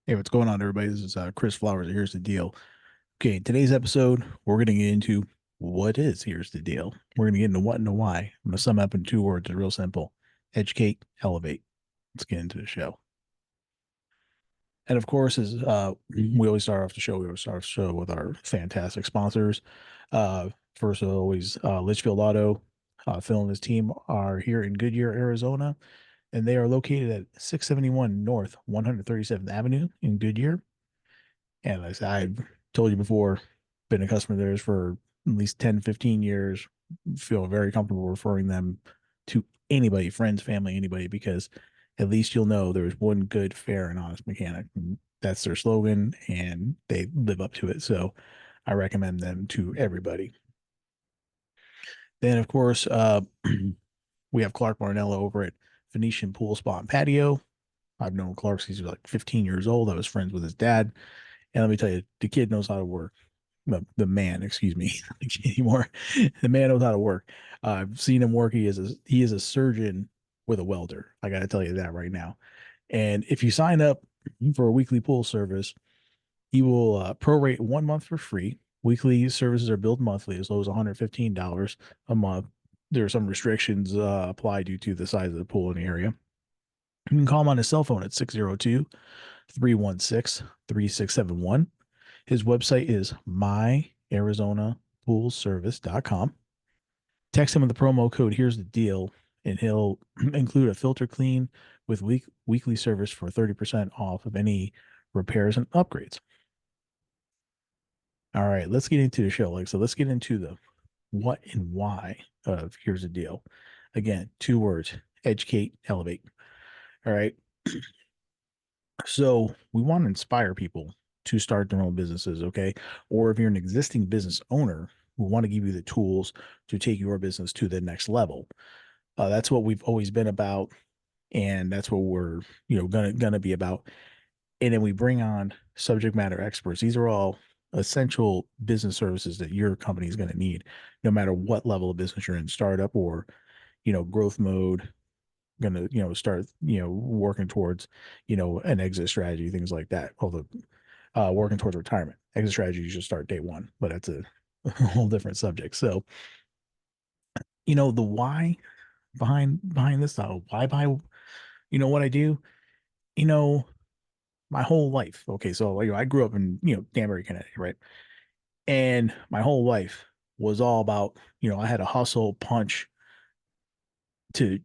Hey, what's going on, everybody? This is Chris Flowers. Here's the deal. Okay, today's episode, we're going to get into what is Here's the Deal. We're going to get into what and the why. I'm going to sum up in two words. It's real simple: educate, elevate. Let's get into the show. And of course, as we always start off the show, we always start off the show with our fantastic sponsors. First, always Litchfield Auto. Phil and his team are here in Goodyear, Arizona, and they are located at 671 North 137th Avenue in Goodyear. And like I said, I've told you before, been a customer of theirs for at least 10, 15 years. Feel very comfortable referring them to anybody, friends, family, anybody, because at least you'll know there's one good, fair, and honest mechanic. And that's their slogan, and they live up to it. So I recommend them to everybody. Then, of course, we have Clark Marnello over at Venetian Pool Spa and Patio. I've known Clark since he was like 15 years old. I was friends with his dad. And let me tell you, the kid knows how to work. The man, excuse me, anymore. The man knows how to work. I've seen him work. He is a surgeon with a welder. I got to tell you that right now. And if you sign up for a weekly pool service, he will prorate 1 month for free. Weekly services are billed monthly as low as $115 a month. There are some restrictions applied due to the size of the pool in the area. You can call him on his cell phone at 602 316 3671. His website is myarizonapoolservice.com. Text him with the promo code Here's the Deal, and he'll include a filter clean with weekly service for 30% off of any repairs and upgrades. All right, let's get into the show. So let's get into the what and why of Here's the Deal. Again, two words: educate, elevate. All right. So we want to inspire people to start their own businesses, okay? Or if you're an existing business owner, we want to give you the tools to take your business to the next level. That's what we've always been about, and that's what we're gonna be about. And then we bring on subject matter experts. These are all essential business services that your company is going to need, no matter what level of business you're in, startup or growth mode, going to start working towards an exit strategy, things like that. Although working towards retirement, exit strategy you should start day one, but that's a whole different subject. So the why behind this, why buy what I do, you know my whole life. Okay, so I grew up in Danbury, Connecticut, right? And my whole life was all about I had to hustle, punch to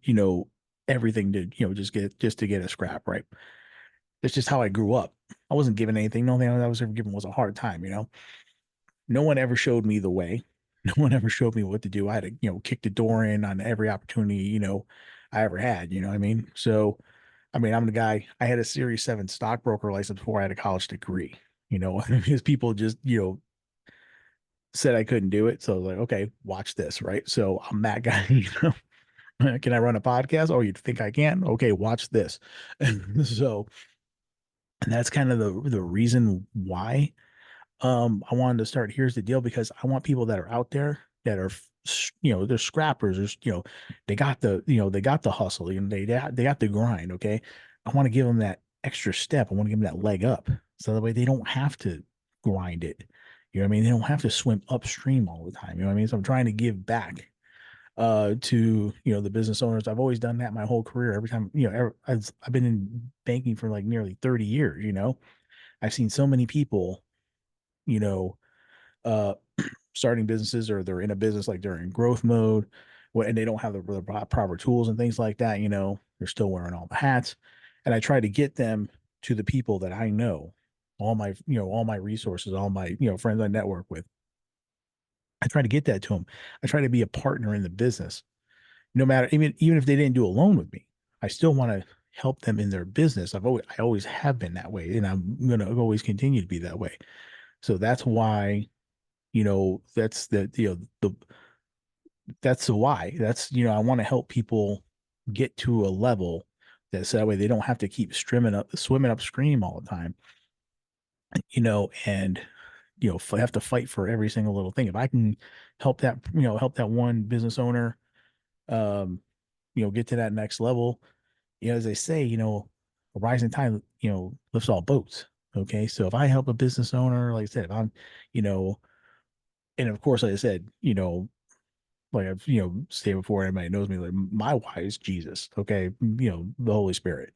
everything to just to get a scrap, right? That's just how I grew up. I wasn't given anything. The only thing I was ever given was a hard time. No one ever showed me the way. No one ever showed me what to do. I had to kick the door in on every opportunity I ever had. You know what I mean? So I mean, I'm the guy. I had a Series 7 stockbroker license before I had a college degree. Because people just said I couldn't do it. So I was like, okay, watch this, right? So I'm that guy. Can I run a podcast? Oh, you think I can? Okay, watch this. So and that's kind of the reason why I wanted to start Here's the Deal, because I want people that are out there that are they're scrappers, or they got the hustle, they got the grind. Okay, I want to give them that extra step. I want to give them that leg up, so that way they don't have to grind it. You know what I mean? They don't have to swim upstream all the time. You know what I mean? So I'm trying to give back to the business owners. I've always done that my whole career. Every time I've been in banking for like nearly 30 years. I've seen so many people you know uh starting businesses, or they're in a business like they're in growth mode, and they don't have the proper tools and things like that. They're still wearing all the hats, and I try to get them to the people that I know, all my resources, all my friends I network with. I try to get that to them. I try to be a partner in the business, no matter, even if they didn't do a loan with me. I still want to help them in their business. I always have been that way, and I'm going to always continue to be that way. So that's why that's that's the why. That's I want to help people get to a level that, so that way they don't have to keep swimming upstream all the time, and have to fight for every single little thing. If I can help that one business owner, get to that next level, as they say, a rising tide, lifts all boats. Okay. So if I help a business owner, like I said, if I'm, you know, and of course, like I said, like I've, stated before, everybody knows me, like my why is Jesus. Okay. The Holy Spirit,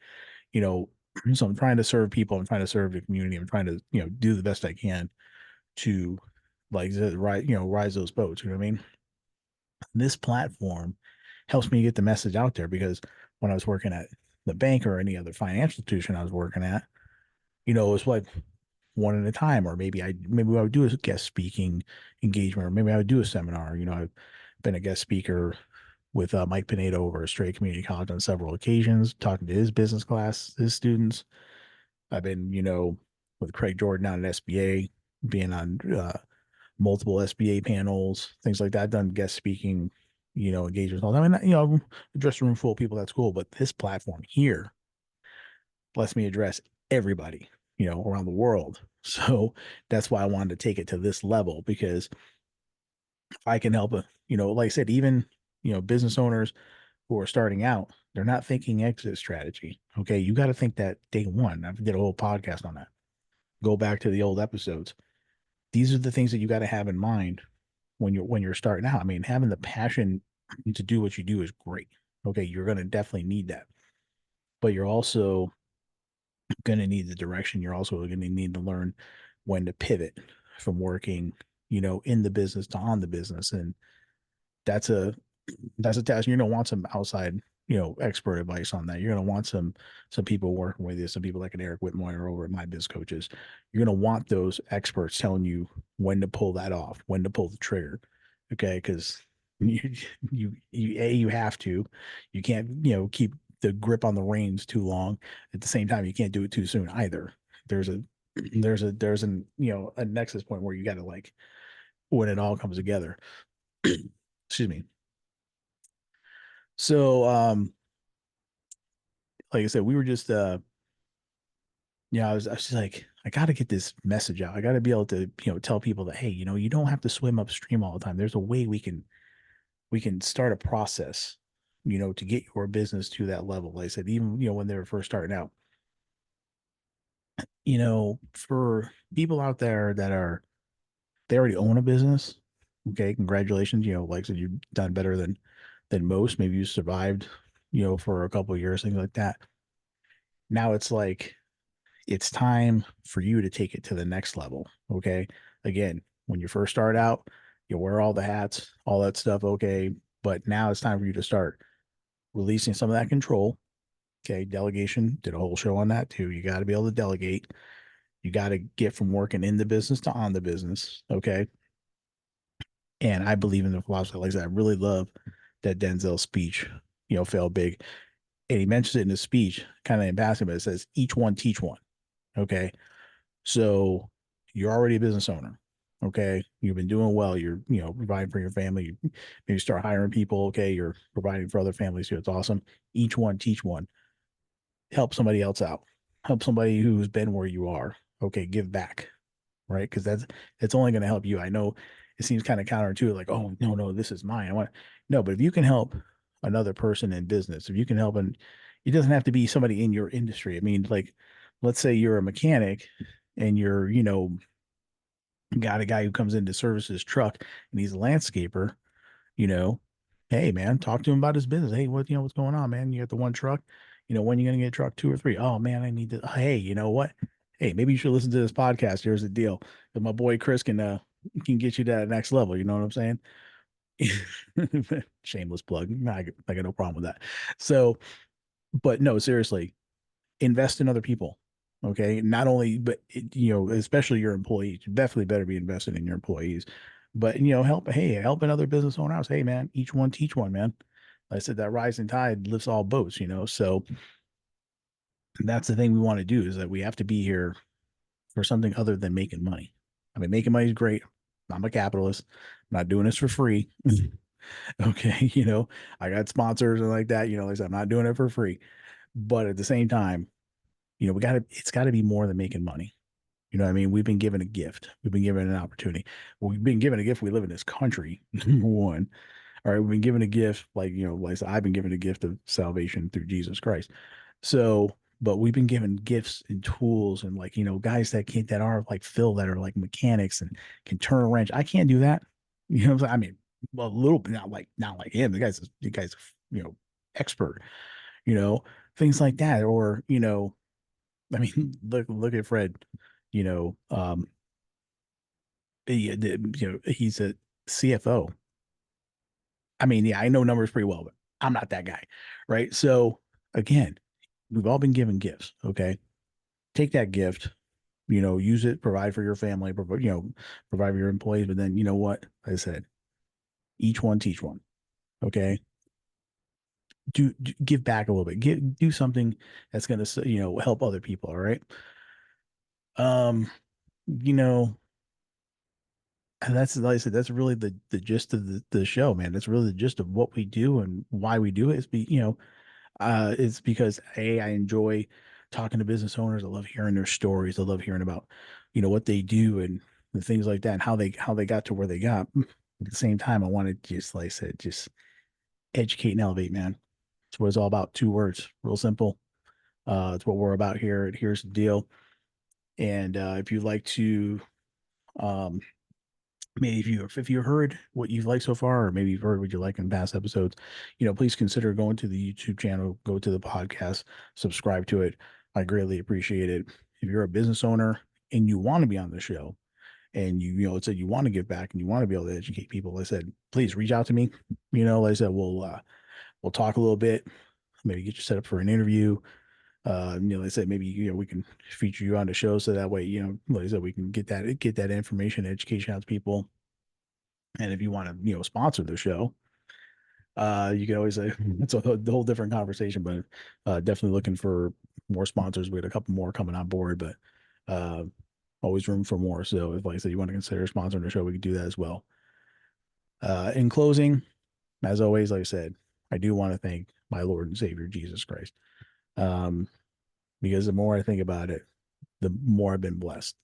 you know, so I'm trying to serve people. I'm trying to serve the community. I'm trying to, do the best I can to like rise those boats. You know what I mean? This platform helps me get the message out there because when I was working at the bank or any other financial institution I was working at, it was like one at a time, or maybe I would do a guest speaking engagement, or maybe I would do a seminar. I've been a guest speaker with Mike Pinedo over at Stray Community College on several occasions, talking to his business class, his students. I've been, with Craig Jordan down at SBA, being on multiple SBA panels, things like that. I've done guest speaking, engagements all the time. And, address a room full of people, that's cool. But this platform here lets me address everybody, around the world. So that's why I wanted to take it to this level, because if I can help, like I said, even, business owners who are starting out, they're not thinking exit strategy. Okay. You got to think that day one. I did a whole podcast on that. Go back to the old episodes. These are the things that you got to have in mind when you're starting out. I mean, having the passion to do what you do is great. Okay, you're going to definitely need that, but you're also going to need the direction. You're also going to need to learn when to pivot from working, in the business to on the business, and that's a task. You're going to want some outside, expert advice on that. You're going to want some people working with you, some people like an Eric Whitmoyer over at My Biz Coaches. You're going to want those experts telling you when to pull that off, when to pull the trigger. Okay, because you you have to. You can't, keep the grip on the reins too long. At the same time, you can't do it too soon either. There's a there's an a nexus point where you got to, like, when it all comes together. Excuse me. So like I said, we were just I was just like, I got to get this message out. I got to be able to, tell people that, hey, you don't have to swim upstream all the time. There's a way we can start a process, to get your business to that level. Like I said, even, when they were first starting out, for people out there that they already own a business. Okay, congratulations. Like I said, you've done better than most. Maybe you survived, for a couple of years, things like that. Now it's like, it's time for you to take it to the next level. Okay. Again, when you first start out, you wear all the hats, all that stuff. Okay. But now it's time for you to start releasing some of that control. Okay. Delegation, did a whole show on that too. You got to be able to delegate. You got to get from working in the business to on the business. Okay. And I believe in the philosophy. Like I said, I really love that Denzel speech, Fail Big. And he mentions it in his speech, kind of in passing, but it says, each one teach one. Okay. So you're already a business owner. Okay. You've been doing well. You're, providing for your family. You maybe start hiring people. Okay. You're providing for other families here. It's awesome. Each one teach one. Help somebody else out. Help somebody who's been where you are. Okay. Give back. Right. Because it's only going to help you. I know it seems kind of counterintuitive, like, oh, no, this is mine. No, but if you can help another person in business, if you can help, and it doesn't have to be somebody in your industry. I mean, like, let's say you're a mechanic and you're, got a guy who comes in to service his truck and he's a landscaper, you know, hey man, talk to him about his business. Hey, what's going on, man? You got the one truck, when are you gonna get a truck, two or three? Oh man, I need to, hey, you know what? Hey, maybe you should listen to this podcast. Here's the deal. If my boy Chris can get you to that next level, you know what I'm saying? Shameless plug. I got no problem with that. So, but no, seriously, invest in other people. Okay. Not only, but, especially your employees. You definitely better be invested in your employees. But, help another business owner out. Hey, man, each one teach one, man. Like I said, that rising tide lifts all boats, So that's the thing we want to do, is that we have to be here for something other than making money. I mean, making money is great. I'm a capitalist. I'm not doing this for free. Okay. I got sponsors and like that, like I said, I'm not doing it for free. But at the same time, it's got to be more than making money. You know what I mean? We've been given a gift. We've been given an opportunity. We've been given a gift. We live in this country, number one. All right. We've been given a gift, like I said, I've been given a gift of salvation through Jesus Christ. So but we've been given gifts and tools and like, guys that are like Phil that are like mechanics and can turn a wrench. I can't do that. You know what I'm saying? I mean, well, a little bit, not like him. The guy's, expert, you know, things like that. Or, I mean, look at Fred, you know, he's a CFO. I mean, yeah, I know numbers pretty well, but I'm not that guy, right? So again, we've all been given gifts. Okay, take that gift, use it, provide for your family, provide for your employees. But then, you know what? Like I said, each one teach one. Okay, give back a little bit. Do something that's gonna help other people. All right. Um, you know, and that's like I said, that's really the gist of the show, man. That's really the gist of what we do and why we do it. It's because I enjoy talking to business owners. I love hearing their stories. I love hearing about, what they do and the things like that and how they got to where they got. At the same time, I want to just like I said, just educate and elevate, man. It's what it's all about. Two words, real simple. It's what we're about here. And here's the deal. And if you'd like to, um, maybe if you heard what you've liked so far, or maybe you've heard what you like in past episodes, please consider going to the YouTube channel, go to the podcast, subscribe to it. I greatly appreciate it. If you're a business owner and you want to be on the show, and it said you want to give back and you want to be able to educate people, like I said, please reach out to me. Like I said, we'll talk a little bit, maybe get you set up for an interview. Like I said, maybe we can feature you on the show so that way, like I said, we can get that information, education out to people. And if you want to, sponsor the show, you can always say it's a whole different conversation, but definitely looking for more sponsors. We had a couple more coming on board, but uh, always room for more. So if, like I said, you want to consider sponsoring the show, we can do that as well. In closing, as always, like I said, I do want to thank my Lord and Savior, Jesus Christ. Um, because the more I think about it, the more I've been blessed,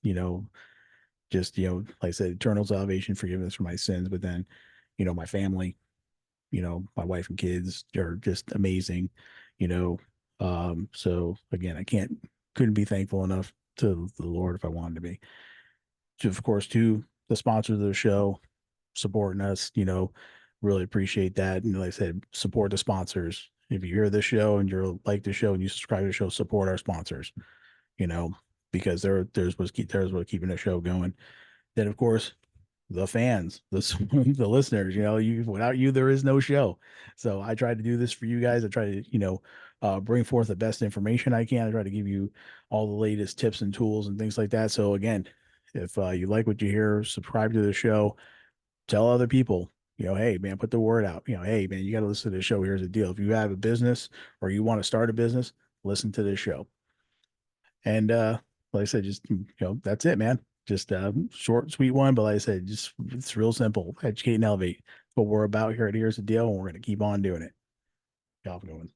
just, like I said, eternal salvation, forgiveness for my sins, but then, my family, my wife and kids are just amazing, you know. So again, couldn't be thankful enough to the Lord if I wanted to be. Of course, to the sponsors of the show supporting us, really appreciate that. And like I said, support the sponsors. If you hear this show and you're like the show and you subscribe to the show, support our sponsors, you know, because there's what's keeping the show going. Then of course the fans, the listeners, without you, there is no show. So I try to do this for you guys. I try to, bring forth the best information I can. I try to give you all the latest tips and tools and things like that. So again, if you like what you hear, subscribe to the show, tell other people, hey man, put the word out, hey man, you got to listen to the show. Here's the deal. If you have a business or you want to start a business, listen to this show. And like I said, just that's it, man. Just short, sweet one. But like I said, just it's real simple. Educate and elevate. What we're about here at Here's the Deal, and we're gonna keep on doing it. Y'all have a good one.